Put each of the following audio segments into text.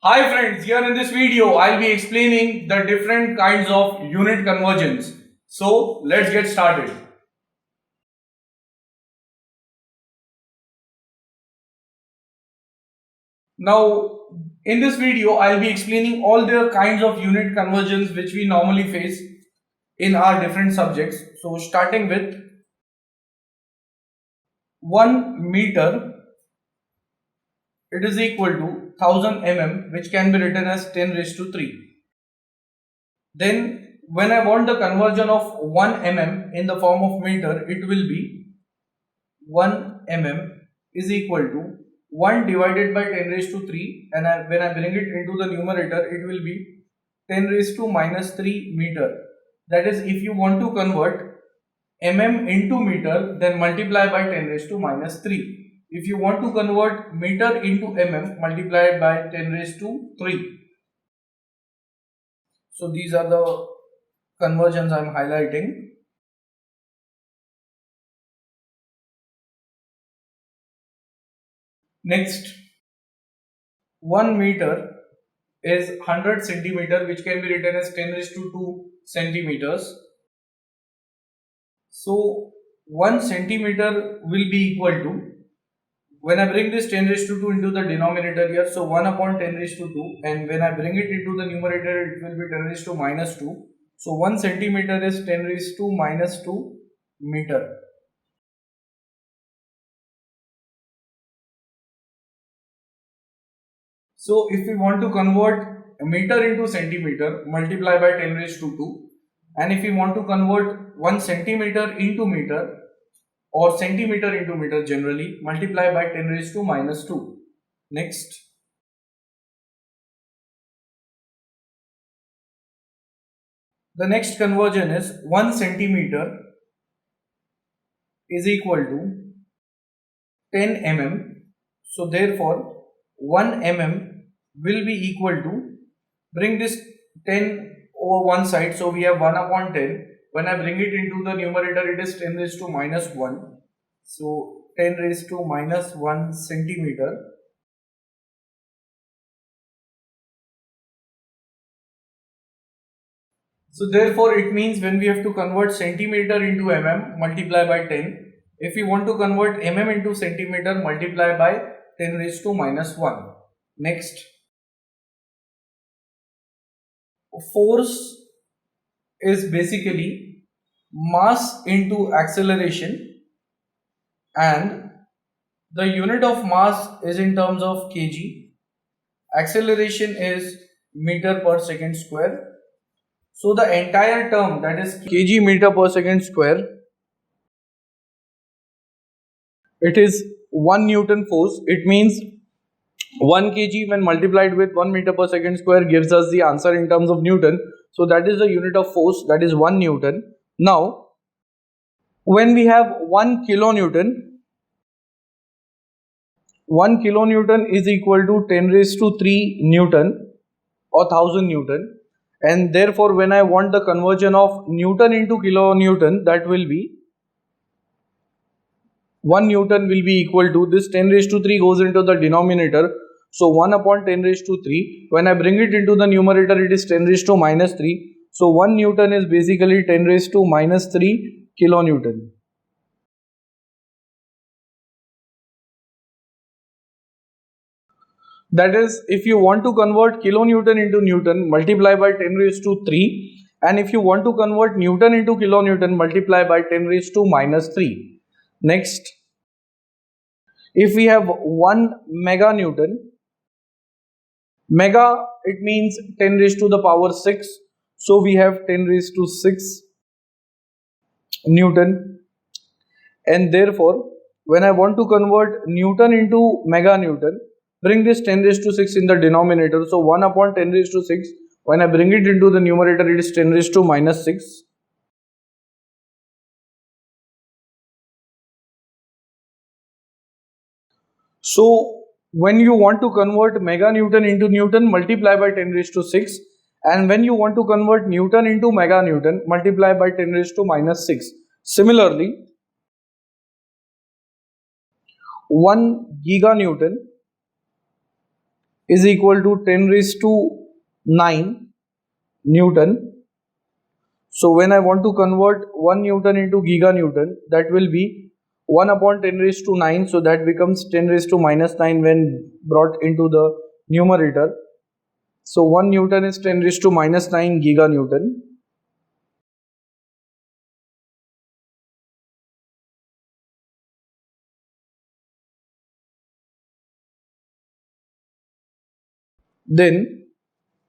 Hi friends, here in this video I'll be explaining the different kinds of unit conversions. So let's get started. Now in this video I'll be explaining all the kinds of unit conversions which we normally face in our different subjects. So starting with 1 meter, it is equal to 1000 mm, which can be written as 10 raised to 3. Then when I want the conversion of 1 mm in the form of meter, it will be 1 mm is equal to 1 divided by 10 raised to 3, and when I bring it into the numerator it will be 10 raised to minus 3 meter. That is, if you want to convert mm into meter, then multiply by 10 raised to minus 3. If you want to convert meter into mm, multiply by 10 raised to 3. So these are the conversions I am highlighting. Next, 1 meter is 100 centimeter, which can be written as 10 raised to 2 centimeters. So 1 centimeter will be equal to, when I bring this 10 raised to 2 into the denominator here, so 1 upon 10 raised to 2, and when I bring it into the numerator it will be 10 raised to minus 2. So 1 centimeter is 10 raised to minus 2 meter. So if we want to convert a meter into centimeter, multiply by 10 raised to 2. And if we want to convert 1 centimeter into meter or centimeter into meter generally, multiply by 10 raised to minus 2. Next, the next conversion is 1 centimeter is equal to 10 mm. So therefore 1 mm will be equal to, bring this 10 over one side, so we have 1 upon 10. When I bring it into the numerator it is 10 raised to minus 1. So 10 raised to minus 1 centimeter. So therefore it means when we have to convert centimeter into mm, multiply by 10. If we want to convert mm into centimeter, multiply by 10 raised to minus 1. Next, force is basically mass into acceleration, and the unit of mass is in terms of kg. Acceleration is meter per second square. So the entire term, that is kg meter per second square, it is 1 Newton force. It means 1 kg when multiplied with 1 meter per second square gives us the answer in terms of Newton. So that is the unit of force, that is 1 Newton. Now, when we have 1 kilonewton, 1 kilonewton is equal to 10 raised to 3 Newton or 1000 Newton. And therefore, when I want the conversion of Newton into kilonewton, that will be 1 Newton will be equal to, this 10 raised to 3 goes into the denominator. So 1 upon 10 raised to 3. When I bring it into the numerator, it is 10 raised to minus 3. So 1 Newton is basically 10 raised to minus 3 kilonewton. That is, if you want to convert kilonewton into Newton, multiply by 10 raised to 3. And if you want to convert Newton into kilonewton, multiply by 10 raised to minus 3. Next, if we have 1 meganewton, mega, it means 10 raised to the power 6. So we have 10 raised to 6 Newton. And therefore, when I want to convert Newton into meganewton, bring this 10 raised to 6 in the denominator. So 1 upon 10 raised to 6. When I bring it into the numerator, it is 10 raised to minus 6. So when you want to convert meganewton into Newton, multiply by 10 raised to 6. And when you want to convert Newton into meganewton, multiply by 10 raised to minus 6. Similarly, 1 giganewton is equal to 10 raised to 9 Newton. So when I want to convert 1 Newton into giganewton, that will be 1 upon 10 raised to 9. So that becomes 10 raised to minus 9 when brought into the numerator. So 1 Newton is 10 raised to minus 9 giganewton. Then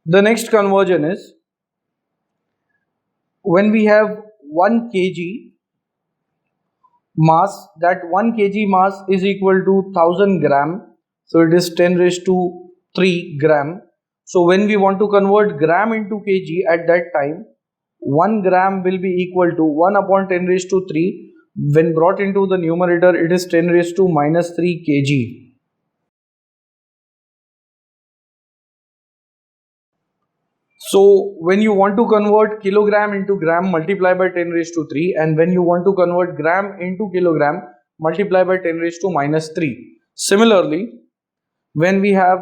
the next conversion is when we have 1 kg mass, that 1 kg mass is equal to 1000 gram. So it is 10 raised to 3 gram. So when we want to convert gram into kg at that time, 1 gram will be equal to 1 upon 10 raised to 3. When brought into the numerator, it is 10 raised to minus 3 kg. So when you want to convert kilogram into gram, multiply by 10 raised to 3, and when you want to convert gram into kilogram, multiply by 10 raised to minus 3. Similarly, when we have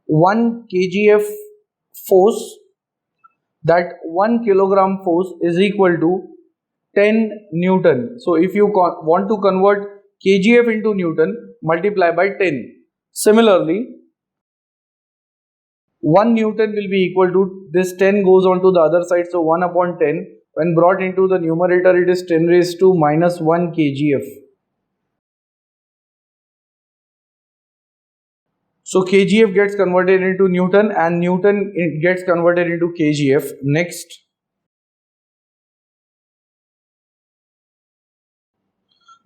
1 kgf force, that 1 kilogram force is equal to 10 Newton. So if you want to convert kgf into Newton, multiply by 10. Similarly, 1 Newton will be equal to, this 10 goes on to the other side, so 1 upon 10. When brought into the numerator, it is 10 raised to minus 1 kgf. So kgf gets converted into Newton and Newton gets converted into kgf. Next,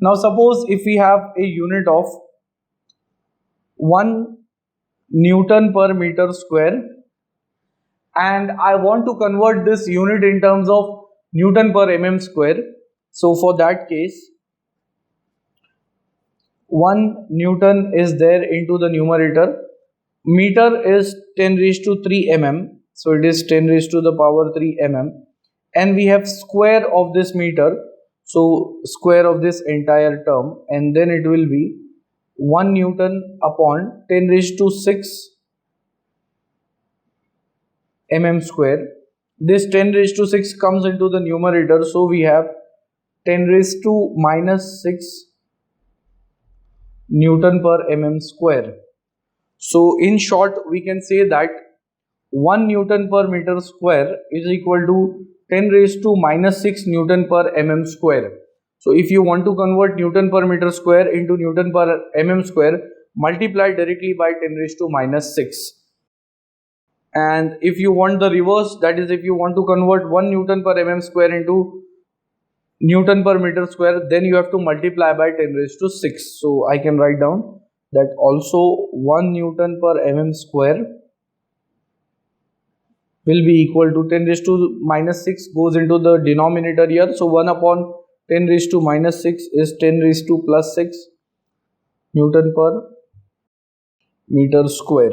now suppose if we have a unit of 1 Newton per meter square, and I want to convert this unit in terms of Newton per mm square. So for that case, 1 Newton is there into the numerator. Meter is 10 raised to 3 mm, so it is 10 raised to the power 3 mm, and we have square of this meter, so square of this entire term, and then it will be 1 Newton upon 10 raised to 6 mm square. This 10 raised to 6 comes into the numerator, so we have 10 raised to minus 6 Newton per mm square. So in short, we can say that 1 Newton per meter square is equal to 10 raised to minus 6 Newton per mm square. So if you want to convert Newton per meter square into Newton per mm square, multiply directly by 10 raised to minus 6. And if you want the reverse, that is if you want to convert 1 Newton per mm square into Newton per meter square, then you have to multiply by 10 raised to 6. So I can write down that also 1 Newton per mm square will be equal to 10 raised to minus 6 goes into the denominator here. So 1 upon 10 raised to minus 6 is 10 raised to plus 6 Newton per meter square.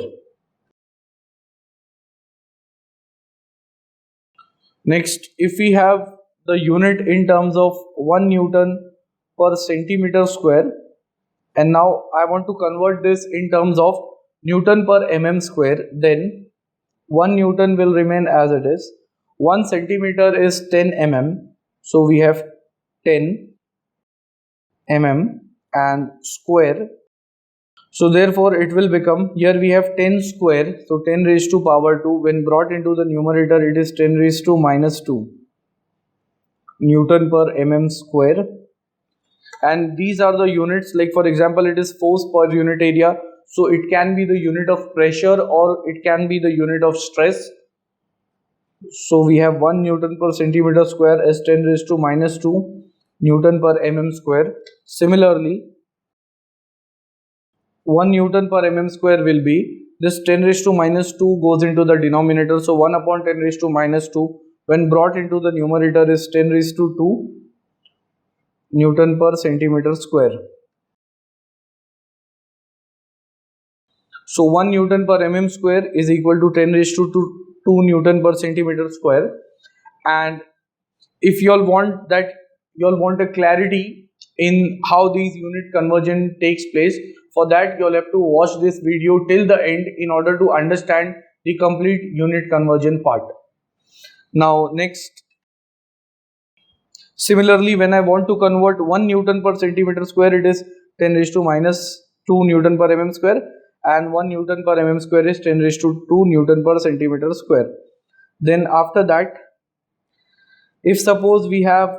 Next, if we have the unit in terms of 1 Newton per centimeter square, and now I want to convert this in terms of Newton per mm square, then 1 Newton will remain as it is. 1 centimeter is 10 mm, so we have 10 mm and square. So therefore it will become, here we have 10 square, so 10 raised to power 2. When brought into the numerator, it is 10 raised to minus 2 Newton per mm square. And these are the units, like for example, it is force per unit area, so it can be the unit of pressure or it can be the unit of stress. So we have 1 Newton per centimeter square as 10 raised to minus 2 Newton per mm square. Similarly, 1 Newton per mm square will be, this 10 raised to minus 2 goes into the denominator, so 1 upon 10 raised to minus 2 when brought into the numerator is 10 raised to 2 Newton per centimeter square. So 1 Newton per mm square is equal to 10 raised to 2 Newton per centimeter square. And if you all want that, you all want a clarity in how these unit conversion takes place, For that, you'll have to watch this video till the end in order to understand the complete unit conversion part. Now next, similarly, when I want to convert 1 Newton per centimeter square, it is 10 raised to minus 2 Newton per mm square, and 1 Newton per mm square is 10 raised to 2 Newton per centimeter square. Then after that, if suppose we have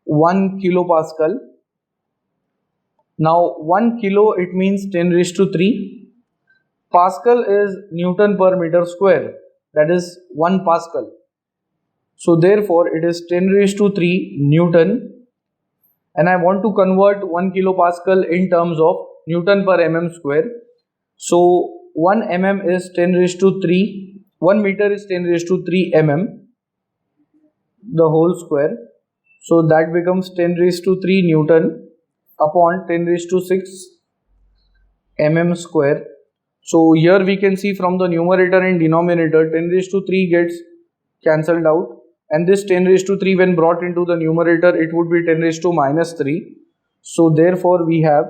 1 kilopascal, now 1 kilo it means 10 raised to 3. Pascal is Newton per meter square, that is 1 Pascal. So therefore it is 10 raised to 3 Newton, and I want to convert 1 kilopascal in terms of Newton per mm square. So 1 mm is 10 raised to 3, 1 meter is 10 raised to 3 mm, the whole square. So that becomes 10 raised to 3 Newton upon 10 raised to 6 mm square. So here we can see from the numerator and denominator 10 raised to 3 gets cancelled out, and this 10 raised to 3 when brought into the numerator it would be 10 raised to minus 3. So therefore we have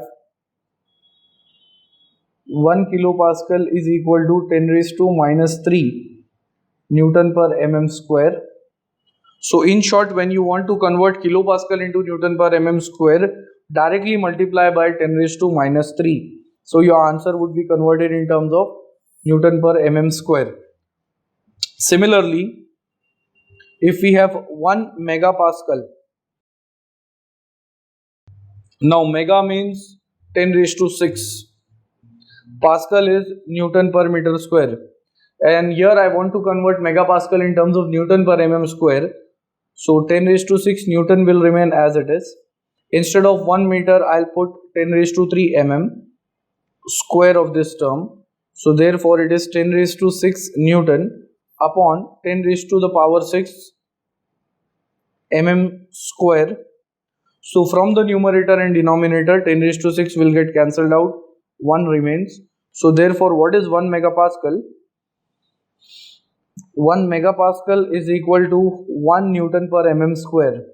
1 kilopascal is equal to 10 raised to minus 3 Newton per mm square. So in short, when you want to convert kilopascal into Newton per mm square, directly multiply by 10 raised to minus 3. So your answer would be converted in terms of Newton per mm square. Similarly, if we have 1 megapascal, now mega means 10 raised to 6. Pascal is Newton per meter square. And here I want to convert megapascal in terms of Newton per mm square. So 10 raised to 6 Newton will remain as it is. Instead of 1 meter, I'll put 10 raised to 3 mm square of this term. So therefore it is 10 raised to 6 Newton upon 10 raised to the power 6 mm square. So from the numerator and denominator 10 raised to 6 will get cancelled out, 1 remains. So therefore what is 1 megapascal? 1 megapascal is equal to 1 Newton per mm square.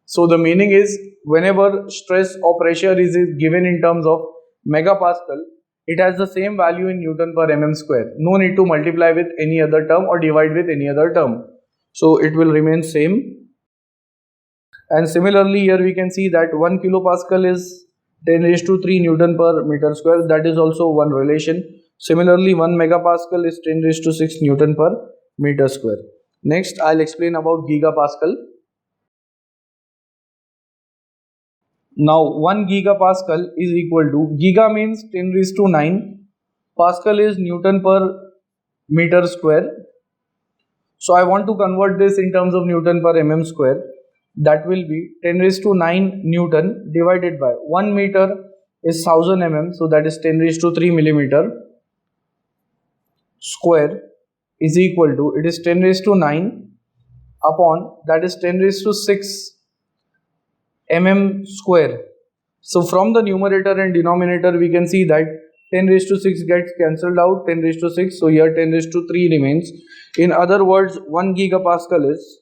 So the meaning is, whenever stress or pressure is given in terms of megapascal, it has the same value in Newton per mm square. No need to multiply with any other term or divide with any other term. So it will remain same. And similarly here we can see that 1 kilopascal is 10 raised to 3 Newton per meter square. That is also one relation. Similarly 1 megapascal is 10 raised to 6 Newton per meter square. Next I'll explain about gigapascal. Now 1 gigapascal is equal to, giga means 10 raised to 9, pascal is Newton per meter square. So I want to convert this in terms of Newton per mm square. That will be 10 raised to 9 Newton divided by 1 meter is 1000 mm, so that is 10 raised to 3 millimeter square is equal to, it is 10 raised to 9 upon, that is 10 raised to 6 mm square. So from the numerator and denominator we can see that 10 raised to 6 gets cancelled out, 10 raised to 6, so here 10 raised to 3 remains. In other words, 1 gigapascal is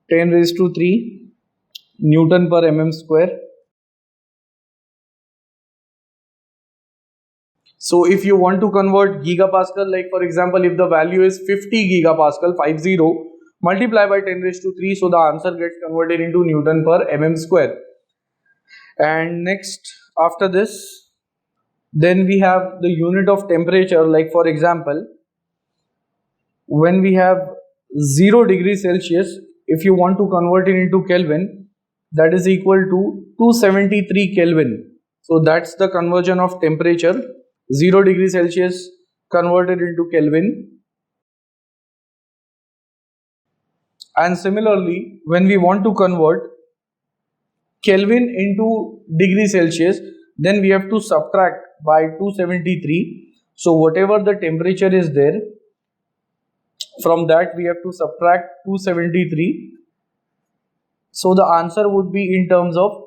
10 raised to 3 Newton per mm square. So if you want to convert gigapascal, like for example if the value is 50 gigapascal, 50, multiply by 10 raised to 3, so the answer gets converted into Newton per mm square. And next after this, then we have the unit of temperature. Like for example, when we have 0 degrees Celsius, if you want to convert it into Kelvin, that is equal to 273 Kelvin. So that's the conversion of temperature, 0 degrees Celsius converted into Kelvin. And similarly, when we want to convert Kelvin into degree Celsius, then we have to subtract by 273. So whatever the temperature is there, from that we have to subtract 273. So the answer would be in terms of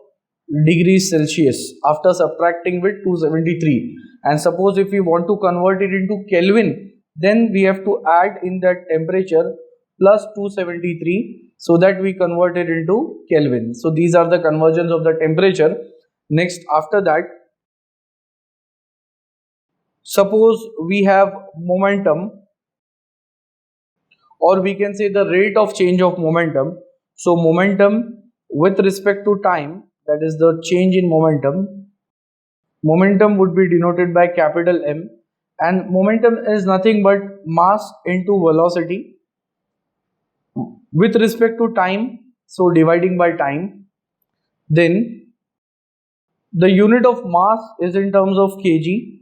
degrees Celsius after subtracting with 273. And suppose if we want to convert it into Kelvin, then we have to add in that temperature plus 273. so that we convert it into Kelvin. So these are the conversions of the temperature. Next, after that, suppose we have momentum, or we can say the rate of change of momentum. So momentum with respect to time, that is the change in momentum would be denoted by capital M, and momentum is nothing but mass into velocity with respect to time, so dividing by time. Then the unit of mass is in terms of kg,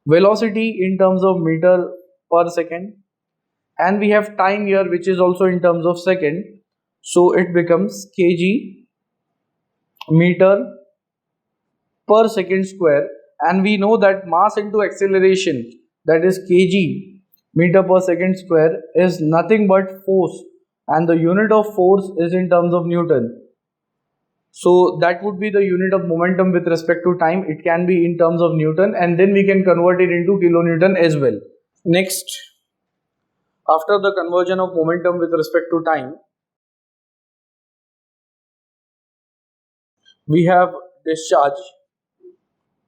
velocity in terms of meter per second, and we have time here which is also in terms of second, so it becomes kg meter per second square. And we know that mass into acceleration, that is kg meter per second square, is nothing but force, and the unit of force is in terms of Newton. So that would be the unit of momentum with respect to time. It can be in terms of Newton, and then we can convert it into kilonewton as well. Next, after the conversion of momentum with respect to time, we have discharge,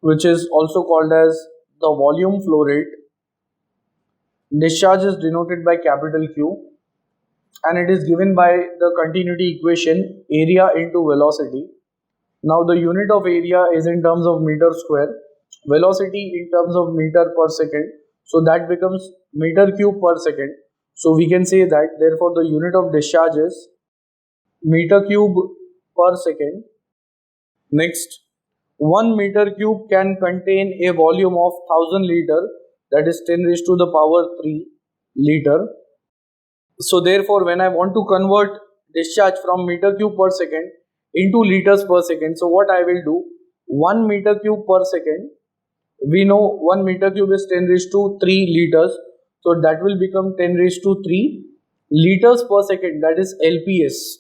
which is also called as the volume flow rate. Discharge is denoted by capital Q, and it is given by the continuity equation area into velocity. Now the unit of area is in terms of meter square, velocity in terms of meter per second, so that becomes meter cube per second. So we can say that therefore the unit of discharge is meter cube per second. Next, 1 meter cube can contain a volume of 1000 liter, that is 10 raised to the power 3 liter. So therefore when I want to convert discharge from meter cube per second into liters per second, so what I will do, 1 meter cube per second, we know 1 meter cube is 10 raised to 3 liters, so that will become 10 raised to 3 liters per second, that is LPS.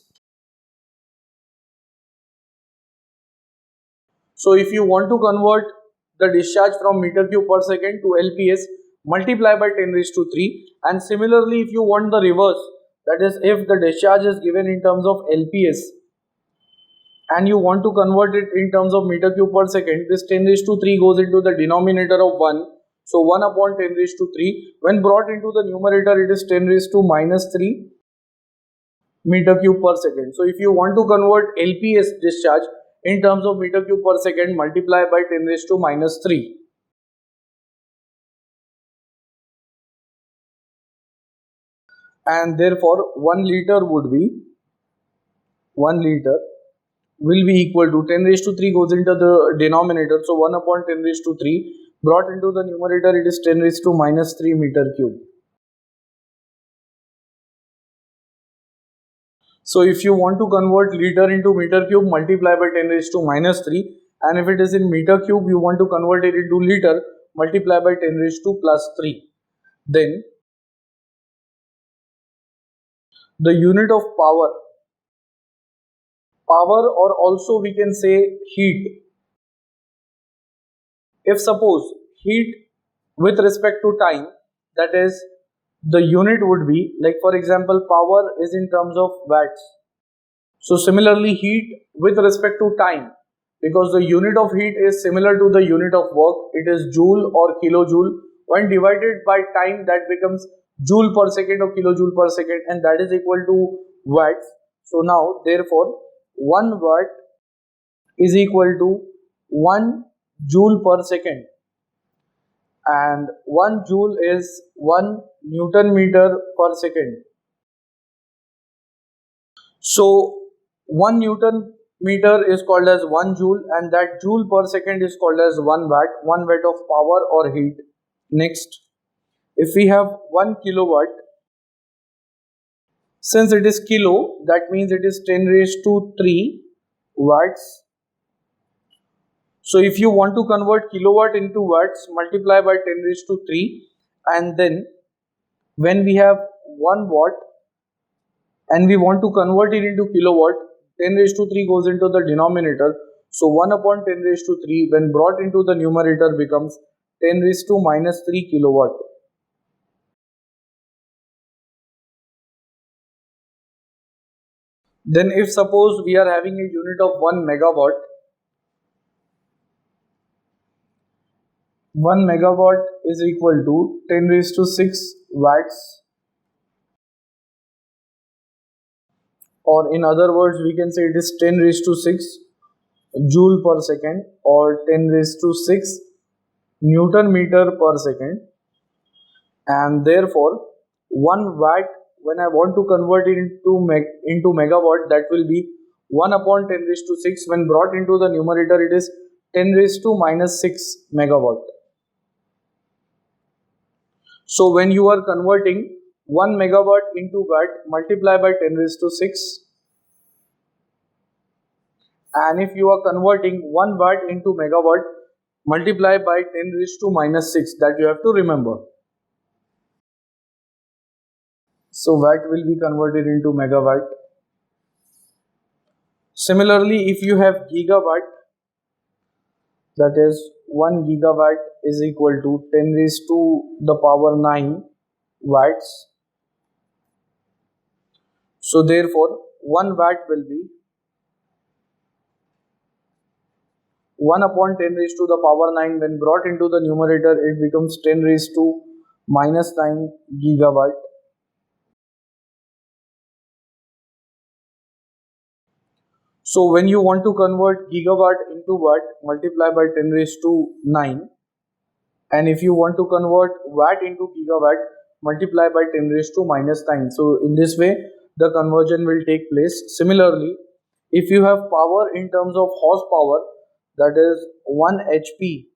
So if you want to convert the discharge from meter cube per second to LPS, multiply by 10 raised to 3. And similarly, if you want the reverse, that is if the discharge is given in terms of LPS and you want to convert it in terms of meter cube per second, this 10 raised to 3 goes into the denominator of 1. So 1 upon 10 raised to 3. When brought into the numerator, it is 10 raised to minus 3 meter cube per second. So if you want to convert LPS discharge in terms of meter cube per second, multiply by 10 raised to minus 3. And therefore 1 liter would be 1 liter will be equal to 10 raised to 3 goes into the denominator, so 1 upon 10 raised to 3 brought into the numerator, it is 10 raised to minus 3 meter cube. So if you want to convert liter into meter cube, multiply by 10 raised to minus 3, and if it is in meter cube you want to convert it into liter, multiply by 10 raised to plus 3. Then the unit of power, or also we can say heat. If suppose heat with respect to time, that is the unit would be, like for example power is in terms of watts, so similarly heat with respect to time, because the unit of heat is similar to the unit of work, it is joule or kilojoule. When divided by time, that becomes joule per second or kilojoule per second, and that is equal to watts. So now therefore 1 watt is equal to 1 joule per second, and 1 joule is 1 Newton meter per second. So 1 Newton meter is called as 1 joule, and that joule per second is called as 1 watt of power or heat. Next, if we have 1 kilowatt, since it is kilo, that means it is 10 raised to 3 watts. So if you want to convert kilowatt into watts, multiply by 10 raised to 3, and then when we have 1 watt and we want to convert it into kilowatt, 10 raised to 3 goes into the denominator. So 1 upon 10 raised to 3 when brought into the numerator becomes 10 raised to minus 3 kilowatt. Then if suppose we are having a unit of 1 megawatt, 1 megawatt is equal to 10 raised to 6 watts, or in other words we can say it is 10 raised to 6 joule per second, or 10 raised to 6 newton meter per second. And therefore 1 watt, when I want to convert it into megawatt, that will be 1 upon 10 raised to 6. When brought into the numerator, it is 10 raised to minus 6 megawatt. So when you are converting 1 megawatt into watt, multiply by 10 raised to 6. And if you are converting 1 watt into megawatt, multiply by 10 raised to minus 6. That you have to remember. So watt will be converted into megawatt. Similarly, if you have gigawatt, that is 1 gigawatt is equal to 10 raised to the power 9 watts. So therefore 1 watt will be 1 upon 10 raised to the power 9. When brought into the numerator, it becomes 10 raised to minus 9 gigawatt. So when you want to convert gigawatt into watt, multiply by 10 raised to 9. And if you want to convert watt into gigawatt, multiply by 10 raised to minus 9. So in this way, the conversion will take place. Similarly, if you have power in terms of horsepower, that is 1 HP,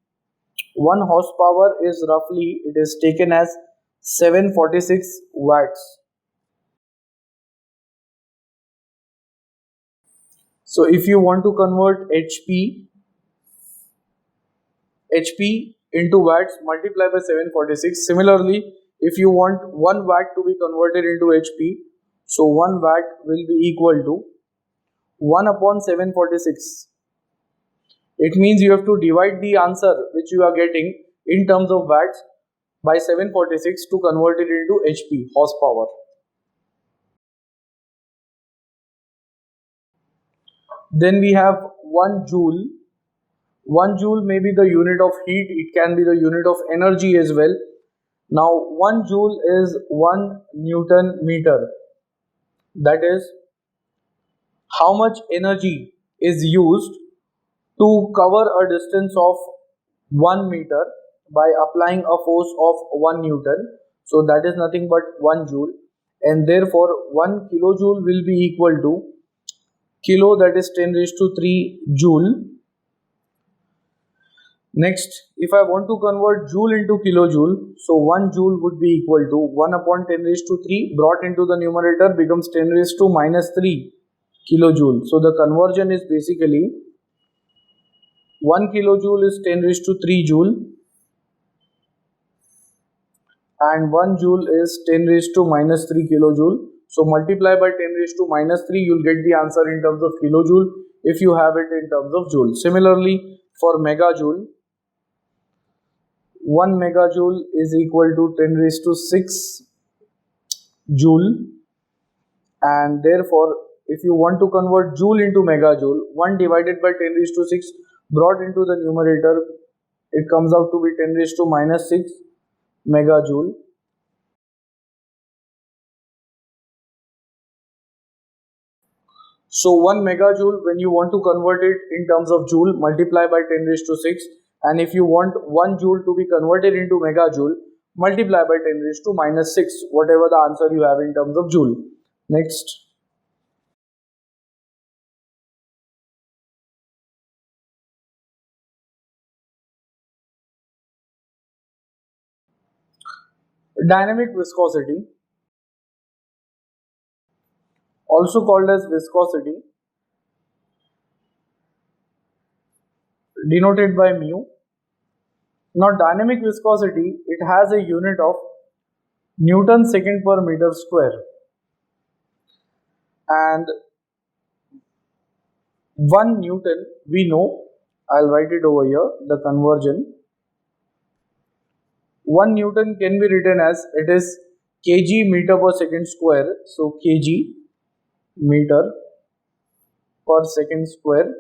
1 horsepower is roughly, it is taken as 746 watts. So if you want to convert HP into watts, multiply by 746. Similarly, if you want 1 watt to be converted into HP, so 1 watt will be equal to 1 upon 746. It means you have to divide the answer which you are getting in terms of watts by 746 to convert it into HP, horsepower. Then we have 1 joule. 1 joule may be the unit of heat, it can be the unit of energy as well. Now 1 joule is 1 Newton meter. That is how much energy is used to cover a distance of 1 meter by applying a force of 1 Newton. So that is nothing but 1 joule, and therefore 1 kilojoule will be equal to kilo, that is 10 raised to 3 joule. Next, if I want to convert joule into kilojoule, so 1 joule would be equal to 1 upon 10 raised to 3 brought into the numerator becomes 10 raised to minus 3 kilojoule. So the conversion is basically 1 kilojoule is 10 raised to 3 joule and 1 joule is 10 raised to minus 3 kilojoule. So multiply by 10 raised to minus 3, you'll get the answer in terms of kilojoule if you have it in terms of joule. Similarly, for megajoule, 1 megajoule is equal to 10 raised to 6 joule, and therefore if you want to convert joule into megajoule, 1 divided by 10 raised to 6 brought into the numerator, it comes out to be 10 raised to minus 6 megajoule. So 1 megajoule, when you want to convert it in terms of joule, multiply by 10 raised to 6, and if you want 1 joule to be converted into megajoule, multiply by 10 raised to minus 6, whatever the answer you have in terms of joule. Next. Dynamic viscosity, also called as viscosity, denoted by mu. Now dynamic viscosity, it has a unit of Newton second per meter square, and 1 Newton, we know, I'll write it over here, the conversion. 1 Newton can be written as, it is kg meter per second square, so kg meter per second square,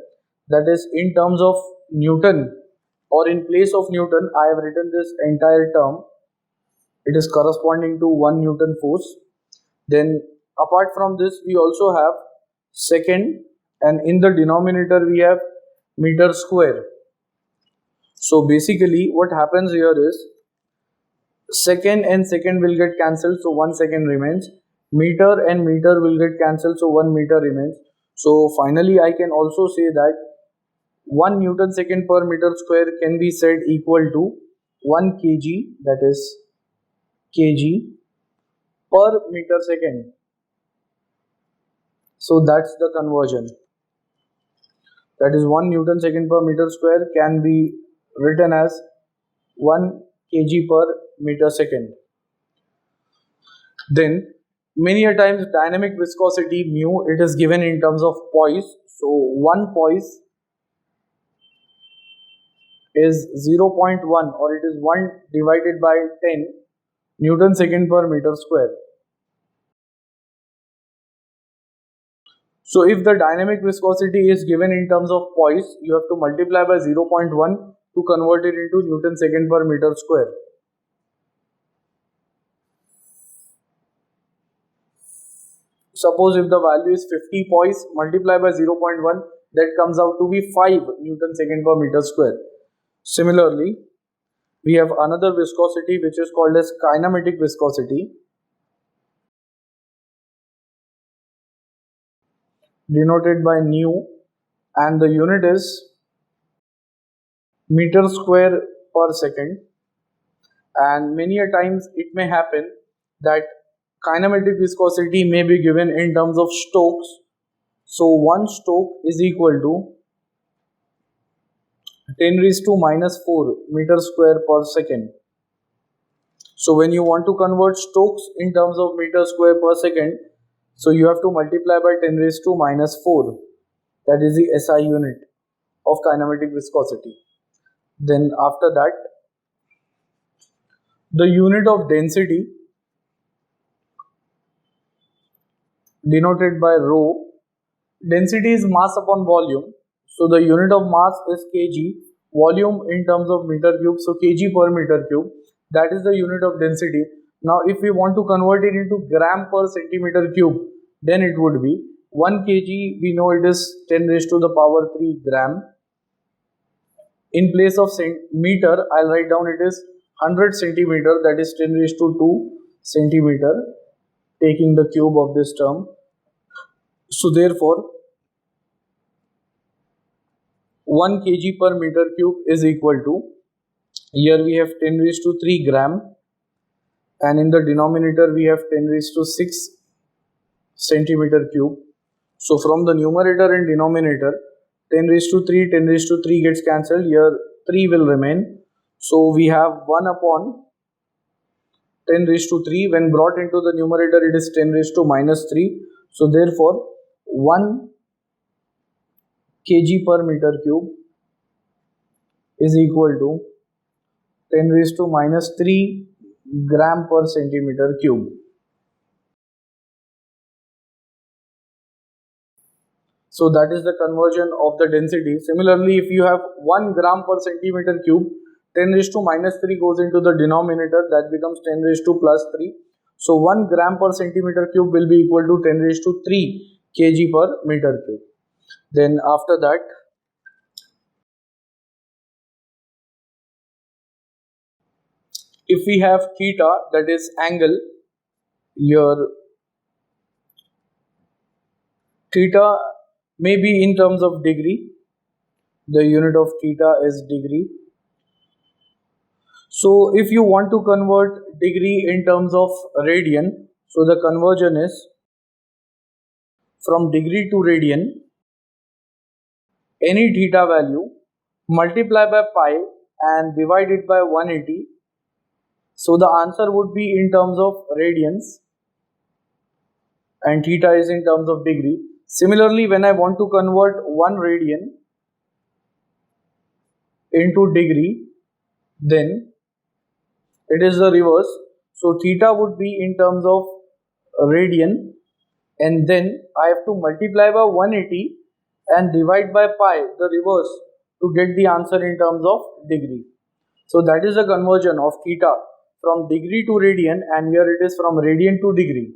that is in terms of Newton, or in place of Newton I have written this entire term. It is corresponding to 1 Newton force. Then apart from this we also have second, and in the denominator we have meter square. So basically what happens here is second and second will get cancelled, so 1 second remains. Meter and meter will get cancelled, so 1 meter remains. So finally I can also say that 1 Newton second per meter square can be said equal to 1 kg, that is kg per meter second. So that's the conversion. That is 1 Newton second per meter square can be written as 1 kg per meter second. Then many a times dynamic viscosity mu, it is given in terms of poise. So 1 poise is 0.1, or it is 1 divided by 10 Newton second per meter square. So if the dynamic viscosity is given in terms of poise, you have to multiply by 0.1 to convert it into Newton second per meter square. Suppose if the value is 50 poise, multiply by 0.1, that comes out to be 5 Newton second per meter square. Similarly, we have another viscosity which is called as kinematic viscosity, denoted by nu, and the unit is meter square per second. And many a times it may happen that kinematic viscosity may be given in terms of Stokes. So 1 Stoke is equal to 10 raised to minus 4 meter square per second. So when you want to convert Stokes in terms of meter square per second, so you have to multiply by 10 raised to minus 4. That is the SI unit of kinematic viscosity. Then after that, the unit of density, denoted by rho. Density is mass upon volume. So the unit of mass is kg, volume in terms of meter cube, so kg per meter cube. That is the unit of density. Now if we want to convert it into gram per centimeter cube, then it would be 1 kg, we know it is 10 raised to the power 3 gram. In place of meter, I'll write down it is 100 centimeter, that is 10 raised to 2 centimeter, taking the cube of this term. So therefore 1 kg per meter cube is equal to, here we have 10 raised to 3 gram, and in the denominator we have 10 raised to 6 centimeter cube. So from the numerator and denominator, 10 raised to 3, 10 raised to 3 gets cancelled, here 3 will remain. So we have 1 upon 10 raised to 3, when brought into the numerator it is 10 raised to minus 3. So therefore 1 kg per meter cube is equal to 10 raised to minus 3 gram per centimeter cube. So that is the conversion of the density. Similarly, if you have 1 gram per centimeter cube, 10 raised to minus 3 goes into the denominator, that becomes 10 raised to plus 3. So 1 gram per centimeter cube will be equal to 10 raised to 3 kg per meter cube. Then after that, if we have theta, that is angle, your theta may be in terms of degree. The unit of theta is degree. So if you want to convert degree in terms of radian, so the conversion is from degree to radian, any theta value, multiply by pi and divide it by 180. So the answer would be in terms of radians, and theta is in terms of degree. Similarly, when I want to convert 1 radian into degree, then it is the reverse. So theta would be in terms of radian, and then I have to multiply by 180 and divide by pi, the reverse, to get the answer in terms of degree. So that is the conversion of theta from degree to radian, and here it is from radian to degree.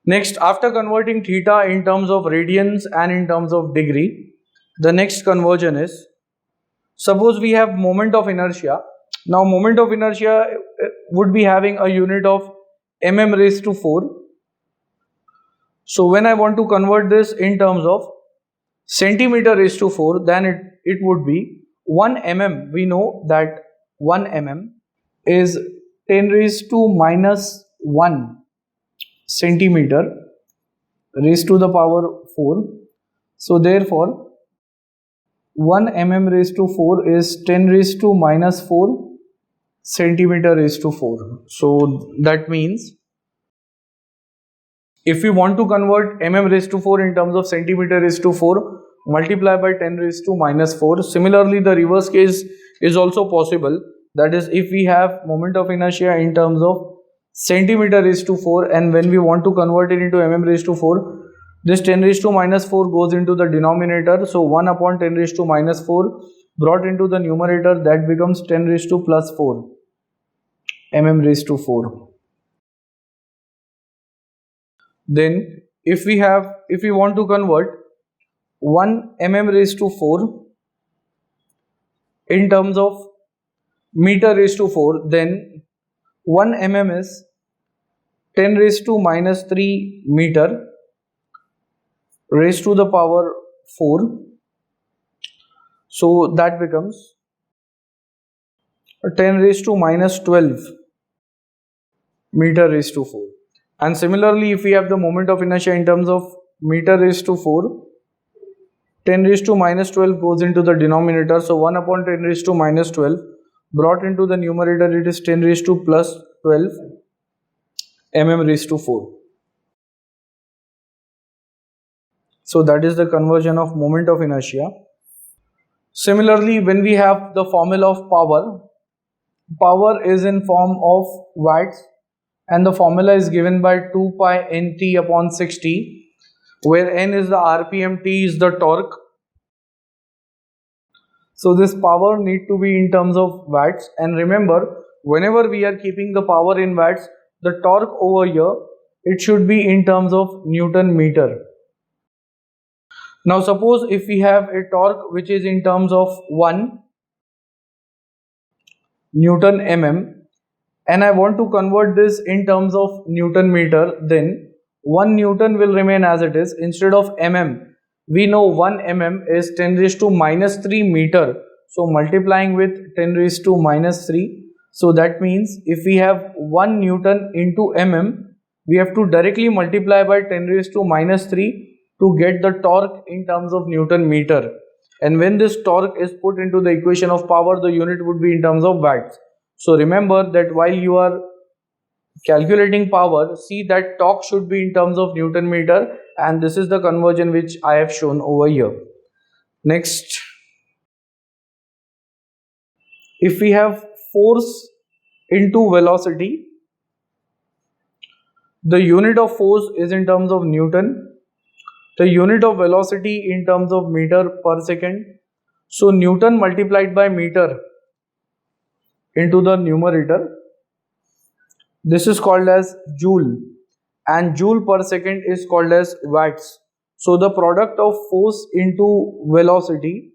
Next, after converting theta in terms of radians and in terms of degree, the next conversion is, suppose we have moment of inertia. Now moment of inertia would be having a unit of mm raised to 4. So when I want to convert this in terms of centimeter raised to 4, then it would be 1 mm. We know that 1 mm is 10 raised to minus 1 centimeter raised to the power 4. So therefore 1 mm raised to 4 is 10 raised to minus 4 centimeter raised to 4. So that means if we want to convert mm raised to 4 in terms of centimeter raised to 4, multiply by 10 raised to minus 4. Similarly, the reverse case is also possible. That is, if we have moment of inertia in terms of centimeter raised to 4, and when we want to convert it into mm raised to 4, this 10 raised to minus 4 goes into the denominator. So 1 upon 10 raised to minus 4 brought into the numerator, that becomes 10 raised to plus 4 mm raised to 4. Then if we want to convert 1 mm raised to 4 in terms of meter raised to 4, then 1 mm is 10 raised to minus 3 meter raised to the power 4. So that becomes 10 raised to minus 12 meter raised to 4. And similarly, if we have the moment of inertia in terms of meter raised to 4, 10 raised to minus 12 goes into the denominator. So 1 upon 10 raised to minus 12 brought into the numerator, it is 10 raised to plus 12 mm raised to 4. So that is the conversion of moment of inertia. Similarly, when we have the formula of power is in form of watts, and the formula is given by 2 pi nt upon 60, where n is the rpm, t is the torque. So this power need to be in terms of watts, and remember, whenever we are keeping the power in watts, the torque over here, it should be in terms of Newton meter. Now suppose if we have a torque which is in terms of 1 Newton mm, and I want to convert this in terms of Newton meter, then 1 Newton will remain as it is. Instead of mm, we know 1 mm is 10 raised to minus 3 meter. So multiplying with 10 raised to minus 3. So that means if we have 1 Newton into mm, we have to directly multiply by 10 raised to minus 3 to get the torque in terms of Newton meter. And when this torque is put into the equation of power, the unit would be in terms of watts. So remember that while you are calculating power, see that torque should be in terms of Newton meter, and this is the conversion which I have shown over here. Next, if we have force into velocity, the unit of force is in terms of Newton, the unit of velocity in terms of meter per second. So Newton multiplied by meter into the numerator, this is called as joule, and joule per second is called as watts. So the product of force into velocity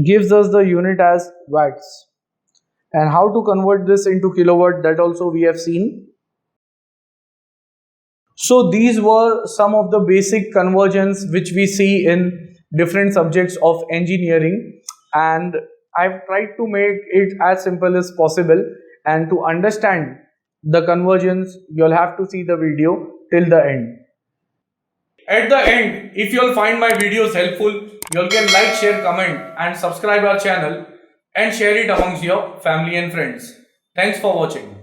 gives us the unit as watts. And how to convert this into kilowatt, that also we have seen. So these were some of the basic conversions which we see in different subjects of engineering, and I've tried to make it as simple as possible. And to understand the conversions, you'll have to see the video till the end. At the end, if you'll find my videos helpful, you can like, share, comment and subscribe our channel and share it amongst your family and friends. Thanks for watching.